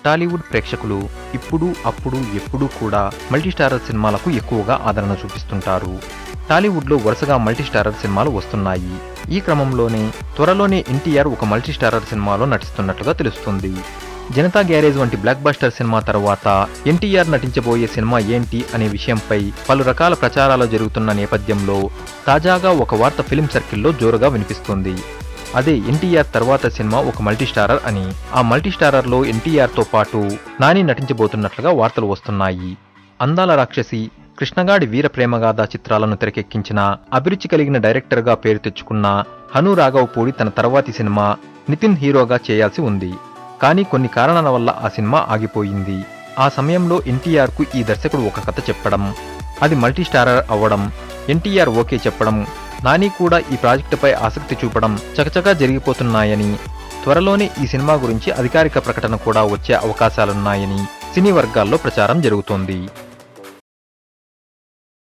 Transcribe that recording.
టాలీవుడ్ ప్రేక్షకులు ఇప్పుడు అప్పుడు ఎప్పుడూ కూడా మల్టీస్టారర్ సినిమాలకు ఎక్కువగా ఆదరణ చూపిస్తుంటారు. టాలీవుడ్లో వరుసగా మల్టీస్టారర్ సినిమాలు వస్తున్నాయి. ఈ క్రమంలోనే త్వరలోనే ఎన్టీఆర్ ఒక మల్టీస్టారర్ సినిమాలో నటిస్తున్నట్లుగా తెలుస్తుంది. జనతా గ్యారేజ్ వంటి బ్లాక్ బస్టర్ సినిమా తర్వాత ఎన్టీఆర్ నటించబోయే సినిమా ఏంటి అనే విషయంపై పలు రకాల ప్రచారాలు జరుగుతున్న నేపథ్యంలో తాజాగా ఒక వార్త ఫిల్మ్ సర్కిల్లో జోరుగా వినిపిస్తుంది. అదే ఎన్టీఆర్ తర్వాత సినిమా ఒక మల్టీస్టారర్ అని. ఆ మల్టీస్టారర్లో ఎన్టీఆర్తో పాటు నాని నటించబోతున్నట్లుగా వార్తలు వస్తున్నాయి. అందాల రాక్షసి, కృష్ణగాడి వీర ప్రేమగాథ చిత్రాలను తెరకెక్కించిన అభిరుచి కలిగిన డైరెక్టర్గా పేరు తెచ్చుకున్న హను రాఘవపూడి తన తర్వాతి సినిమా నితిన్ హీరోగా చేయాల్సి ఉంది. కానీ కొన్ని కారణాల వల్ల ఆ సినిమా ఆగిపోయింది. ఆ సమయంలో ఎన్టీఆర్కు ఈ దర్శకుడు ఒక కథ చెప్పడం, అది మల్టీస్టారర్ అవ్వడం, ఎన్టీఆర్ ఓకే చెప్పడం, నాని కూడా ఈ ప్రాజెక్టుపై ఆసక్తి చూపడం చకచకా జరిగిపోతున్నాయని, త్వరలోనే ఈ సినిమా గురించి అధికారిక ప్రకటన కూడా వచ్చే అవకాశాలున్నాయని సినీ వర్గాల్లో ప్రచారం జరుగుతోంది.